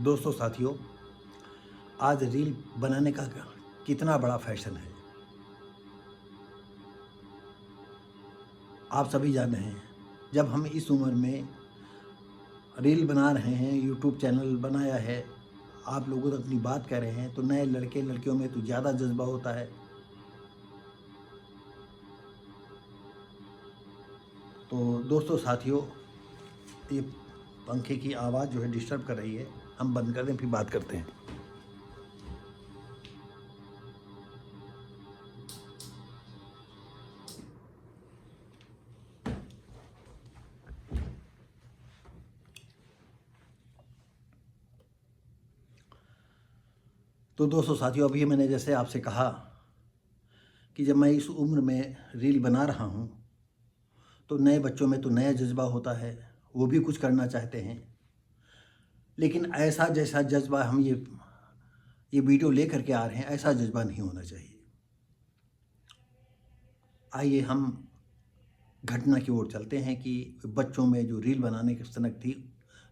दोस्तों साथियों, आज रील बनाने का कितना बड़ा फैशन है। आप सभी जान रहे हैं, जब हम इस उम्र में रील बना रहे हैं, यूट्यूब चैनल बनाया है, आप लोगों तक अपनी बात कर रहे हैं, तो नए लड़के लड़कियों में तो ज़्यादा जज्बा होता है। तो दोस्तों साथियों, ये पंखे की आवाज़ जो है डिस्टर्ब कर रही है, हम बंद कर दें फिर बात करते हैं। तो दोस्तों साथियों, अभी मैंने जैसे आपसे कहा कि जब मैं इस उम्र में रील बना रहा हूँ, तो नए बच्चों में तो नया जज्बा होता है, वो भी कुछ करना चाहते हैं। लेकिन ऐसा जैसा जज्बा हम ये वीडियो लेकर के आ रहे हैं, ऐसा जज्बा नहीं होना चाहिए। आइए हम घटना की ओर चलते हैं कि बच्चों में जो रील बनाने की सनक थी,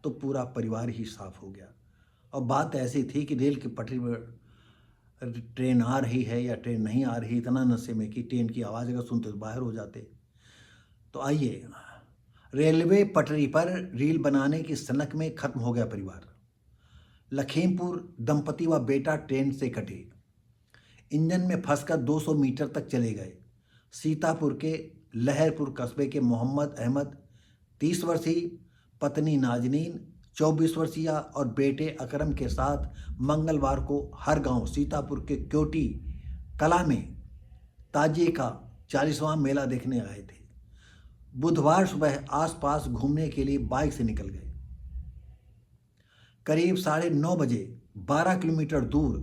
तो पूरा परिवार ही साफ हो गया। और बात ऐसी थी कि रेल की पटरी पर ट्रेन आ रही है या ट्रेन नहीं आ रही, इतना नशे में कि ट्रेन की आवाज़ अगर सुनते तो बाहर हो जाते। तो आइए, रेलवे पटरी पर रील बनाने की सनक में खत्म हो गया परिवार। लखीमपुर दंपति व बेटा ट्रेन से कटे, इंजन में फंसकर 200 मीटर तक चले गए। सीतापुर के लहरपुर कस्बे के मोहम्मद अहमद 30 वर्षीय, पत्नी नाजनीन 24 वर्षीय और बेटे अकरम के साथ मंगलवार को हर गांव सीतापुर के क्योटी कला में ताजिए का 40वां मेला देखने आए थे। बुधवार सुबह आसपास घूमने के लिए बाइक से निकल गए। करीब 9:30 बजे 12 किलोमीटर दूर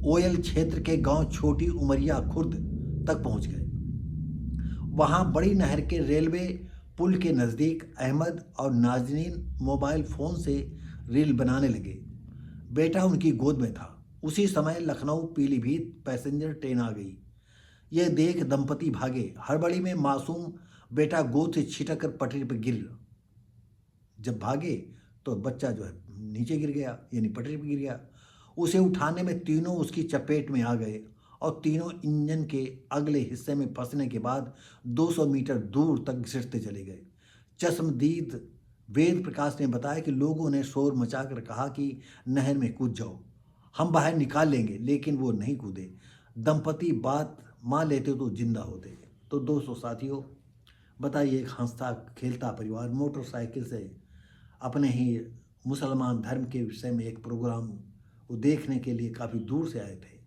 ओयल क्षेत्र के गांव छोटी उमरिया खुर्द तक पहुंच गए। वहां बड़ी नहर के रेलवे पुल के नज़दीक अहमद और नाजनीन मोबाइल फ़ोन से रील बनाने लगे। बेटा उनकी गोद में था। उसी समय लखनऊ पीलीभीत पैसेंजर ट्रेन आ गई। यह देख दंपति भागे। हड़बड़ी में मासूम बेटा गोद से छिटक कर पटरी पर गिर। जब भागे तो बच्चा जो है नीचे गिर गया, यानी पटरी पर गिर गया। उसे उठाने में तीनों उसकी चपेट में आ गए और तीनों इंजन के अगले हिस्से में फंसने के बाद 200 मीटर दूर तक घिसटते चले गए। चश्मदीद वेद प्रकाश ने बताया कि लोगों ने शोर मचाकर कहा कि नहर में कूद जाओ, हम बाहर निकाल लेंगे, लेकिन वो नहीं कूदे। दंपति बात मान लेते तो जिंदा होते। तो दोस्तों साथियों, बताइए, एक हंसता खेलता परिवार मोटरसाइकिल से अपने ही मुसलमान धर्म के विषय में एक प्रोग्राम वो देखने के लिए काफ़ी दूर से आए थे।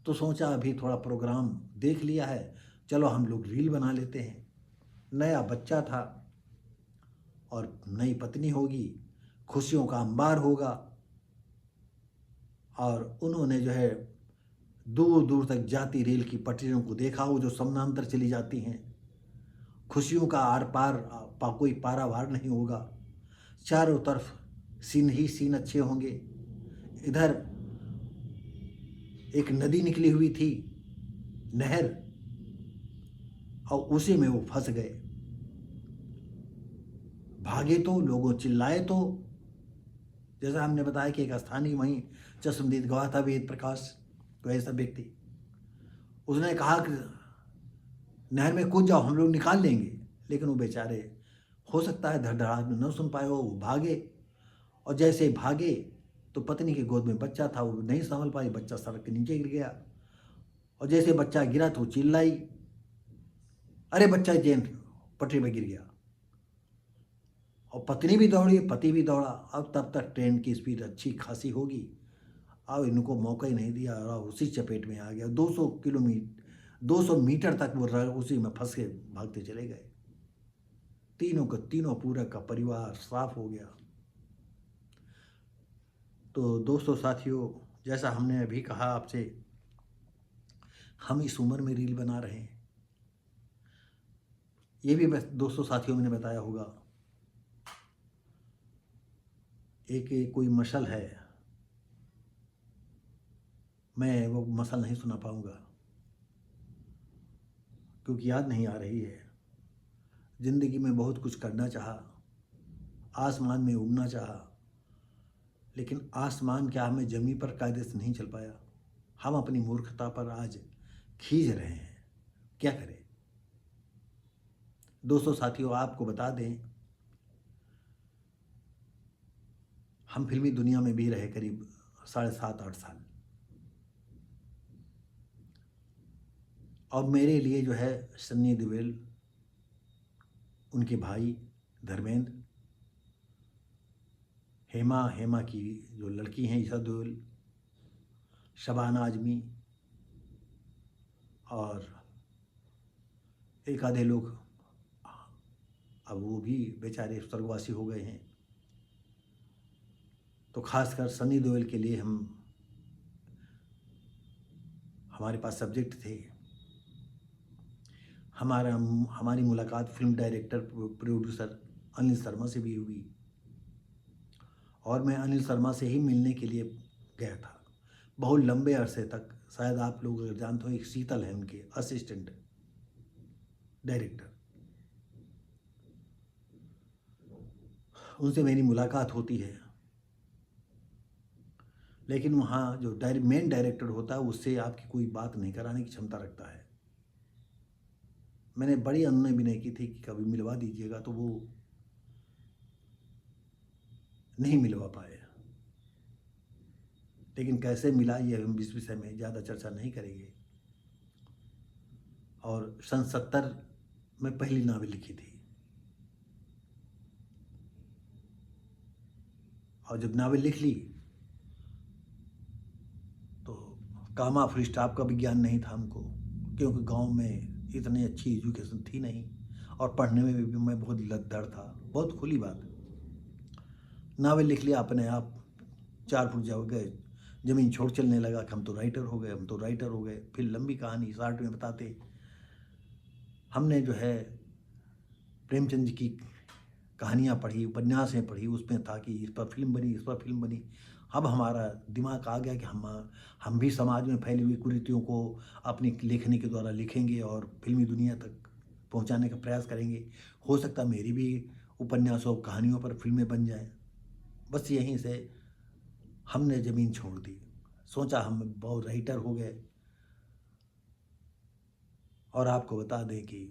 तो सोचा अभी थोड़ा प्रोग्राम देख लिया है, चलो हम लोग रील बना लेते हैं। नया बच्चा था और नई पत्नी होगी, खुशियों का अंबार होगा। और उन्होंने जो है दूर दूर तक जाती रेल की पटरियों को देखा, वो जो समानांतर चली जाती हैं। खुशियों का आर पार कोई पारावार नहीं होगा। चारों तरफ सीन ही सीन अच्छे होंगे। इधर एक नदी निकली हुई थी, नहर, और उसी में वो फंस गए। भागे तो लोगों चिल्लाए तो, जैसा हमने बताया कि एक स्थानीय वहीं चश्मदीद गवाह था वेद प्रकाश, तो ऐसा व्यक्ति, उसने कहा कि नहर में कूद जाओ, हम लोग निकाल लेंगे। लेकिन वो बेचारे, हो सकता है धड़धड़ाहट में न सुन पाए हो, वो भागे। और जैसे भागे तो पत्नी की गोद में बच्चा था, वो नहीं संभल पाई, बच्चा सड़क के नीचे गिर गया। और जैसे बच्चा गिरा तो चिल्लाई, अरे बच्चा जैन पटरी में गिर गया। और पत्नी भी दौड़ी, पति भी दौड़ा। अब तब तक ट्रेन की स्पीड अच्छी खासी होगी, अब इनको मौका ही नहीं दिया और उसी चपेट में आ गया। 200 मीटर तक वो उसी में फंस के भागते चले गए। तीनों का तीनों पूरा का परिवार साफ हो गया। तो दोस्तों साथियों, जैसा हमने अभी कहा आपसे, हम इस उम्र में रील बना रहे हैं। ये भी बस दोस्तों साथियों मैंने बताया होगा, एक कोई मशल है, मैं वो मसल नहीं सुना पाऊंगा क्योंकि याद नहीं आ रही है। ज़िंदगी में बहुत कुछ करना चाहा, आसमान में उड़ना चाहा, लेकिन आसमान क्या हमें ज़मीन पर कायदे से नहीं चल पाया। हम अपनी मूर्खता पर आज खींच रहे हैं, क्या करें। दोस्तों साथियों, आपको बता दें, हम फिल्मी दुनिया में भी रहे करीब 7.5-8 साल, और मेरे लिए जो है सन्नी देओल, उनके भाई धर्मेंद्र, हेमा की जो लड़की हैं ईशा देओल, शबाना आजमी, और एक आधे लोग अब वो भी बेचारे स्वर्गवासी हो गए हैं। तो खासकर सन्नी देओल के लिए हमारे पास सब्जेक्ट थे। हमारी मुलाकात film director producer Anil Sharma से भी हुई, और मैं अनिल शर्मा से ही मिलने के लिए गया था बहुत लंबे अरसे तक। शायद आप लोग अगर जानते हो, एक शीतल है उनके असिस्टेंट डायरेक्टर, उनसे मेरी मुलाकात होती है। लेकिन वहाँ जो मेन डायरेक्टर होता है उससे आपकी कोई बात नहीं कराने की क्षमता रखता है। मैंने बड़ी अनुनय विनय की थी कि कभी मिलवा दीजिएगा, तो वो नहीं मिलवा पाए। लेकिन कैसे मिला ये हम इस विषय में ज़्यादा चर्चा नहीं करेंगे। और सन 70 में पहली नावल लिखी थी, और जब नावल लिख ली तो कामा फुल स्टॉप का भी ज्ञान नहीं था हमको, क्योंकि गांव में इतनी अच्छी एजुकेशन थी नहीं, और पढ़ने में भी मैं बहुत लद्दड़ था। बहुत खुली बात, नावल लिख लिया अपने आप, 4 फुट जब गए ज़मीन छोड़ चलने लगा कि हम तो राइटर हो गए, हम तो राइटर हो गए। फिर लंबी कहानी शार्ट में बताते, हमने जो है प्रेमचंद जी की कहानियाँ पढ़ी, उपन्यासें पढ़ी, उसमें था कि इस पर फिल्म बनी, इस पर फिल्म बनी। अब हमारा दिमाग आ गया कि हम भी समाज में फैली हुई कुरीतियों को अपनी लेखनी के द्वारा लिखेंगे और फिल्मी दुनिया तक पहुंचाने का प्रयास करेंगे। हो सकता मेरी भी उपन्यासों कहानियों पर फिल्में बन जाएं। बस यहीं से हमने ज़मीन छोड़ दी, सोचा हम बहुत राइटर हो गए। और आपको बता दें कि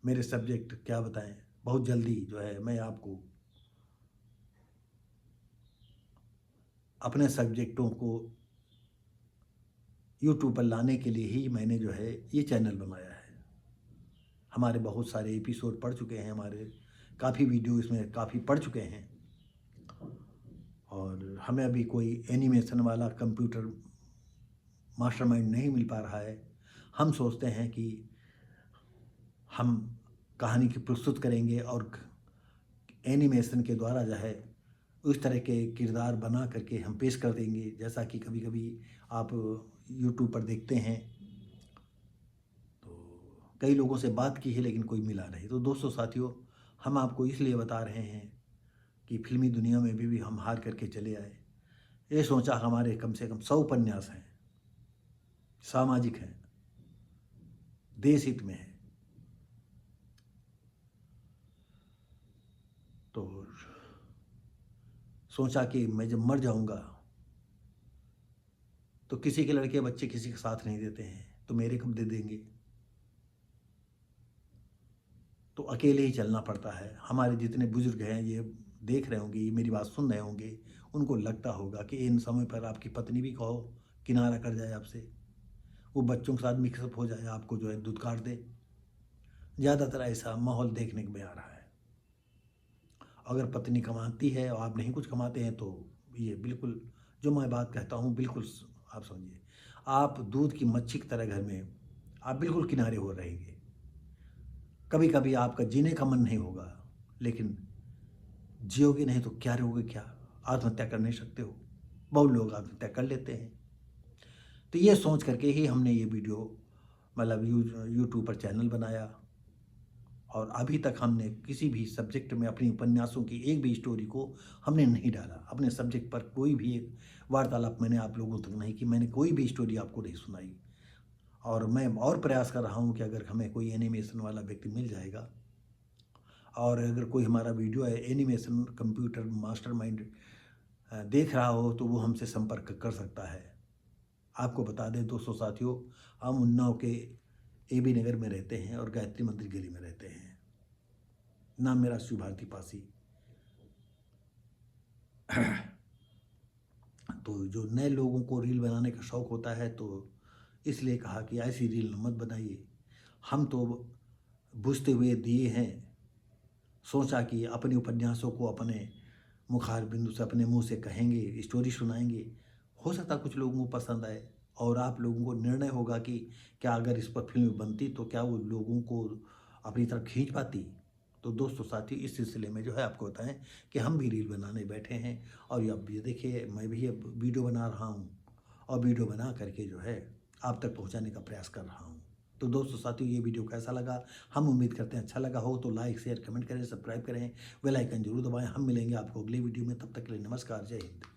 मेरे सब्जेक्ट क्या बताएं, बहुत जल्दी जो है मैं आपको अपने सब्जेक्टों को यूट्यूब पर लाने के लिए ही मैंने जो है ये चैनल बनाया है। हमारे बहुत सारे एपिसोड पढ़ चुके हैं, हमारे काफ़ी वीडियो इसमें काफ़ी पढ़ चुके हैं, और हमें अभी कोई एनिमेशन वाला कंप्यूटर मास्टरमाइंड नहीं मिल पा रहा है। हम सोचते हैं कि हम कहानी की प्रस्तुत करेंगे और एनिमेशन के द्वारा जो है उस तरह के किरदार बना करके हम पेश कर देंगे, जैसा कि कभी कभी आप यूट्यूब पर देखते हैं। तो कई लोगों से बात की है लेकिन कोई मिला नहीं। तो दोस्तों साथियों, हम आपको इसलिए बता रहे हैं कि फिल्मी दुनिया में भी हम हार करके चले आए। ये सोचा हमारे कम से कम 100 उपन्यास हैं, सामाजिक हैं, देश हित में है। तो सोचा कि मैं जब मर जाऊंगा तो किसी के लड़के बच्चे किसी का साथ नहीं देते हैं, तो मेरे कब दे देंगे। तो अकेले ही चलना पड़ता है। हमारे जितने बुजुर्ग हैं ये देख रहे होंगे, ये मेरी बात सुन रहे होंगे, उनको लगता होगा कि इन समय पर आपकी पत्नी भी कहो किनारा कर जाए आपसे, वो बच्चों के साथ मिक्सअप हो जाए, आपको जो है दुत्कार दे। ज़्यादातर ऐसा माहौल देखने को में आ रहा है। अगर पत्नी कमाती है और आप नहीं कुछ कमाते हैं तो ये बिल्कुल, जो मैं बात कहता हूँ बिल्कुल आप समझिए, आप दूध की मच्छी की तरह घर में आप बिल्कुल किनारे हो रहेंगे। कभी कभी आपका जीने का मन नहीं होगा, लेकिन जियोगे नहीं तो क्या रहोगे, क्या आत्महत्या कर नहीं सकते हो। बहुत लोग आत्महत्या कर लेते हैं। तो ये सोच करके ही हमने ये वीडियो मतलब यूट्यूब पर चैनल बनाया, और अभी तक हमने किसी भी सब्जेक्ट में अपनी उपन्यासों की एक भी स्टोरी को हमने नहीं डाला। अपने सब्जेक्ट पर कोई भी एक वार्तालाप मैंने आप लोगों तक नहीं की, मैंने कोई भी स्टोरी आपको नहीं सुनाई। और मैं और प्रयास कर रहा हूँ कि अगर हमें कोई एनिमेशन वाला व्यक्ति मिल जाएगा, और अगर कोई हमारा वीडियो है एनिमेशन कंप्यूटर मास्टरमाइंड देख रहा हो तो वो हमसे संपर्क कर सकता है। आपको बता दें दोस्तों साथियों, हम उन्नाव के AB नगर में रहते हैं और गायत्री मंदिर गली में रहते हैं। नाम मेरा शिव भारती पासी। तो जो नए लोगों को रील बनाने का शौक़ होता है तो इसलिए कहा कि ऐसी रील मत बनाइए। हम तो बुझते हुए दिए हैं, सोचा कि अपने उपन्यासों को अपने मुखार बिंदु से अपने मुंह से कहेंगे, स्टोरी सुनाएंगे, हो सकता कुछ लोगों को पसंद आए और आप लोगों को निर्णय होगा कि क्या अगर इस पर फिल्म बनती तो क्या वो लोगों को अपनी तरफ खींच पाती। तो दोस्तों साथियों, इस सिलसिले में जो है आपको बताएं कि हम भी रील बनाने बैठे हैं और अब ये देखिए मैं भी अब वीडियो बना रहा हूँ और वीडियो बना करके जो है आप तक पहुँचाने का प्रयास कर रहा हूँ। तो दोस्तों साथियों, ये वीडियो कैसा लगा, हम उम्मीद करते हैं अच्छा लगा हो तो लाइक शेयर कमेंट करें, सब्सक्राइब करें, बेल आइकन जरूर दबाएं। हम मिलेंगे आपको अगले वीडियो में, तब तक के लिए नमस्कार, जय हिंद।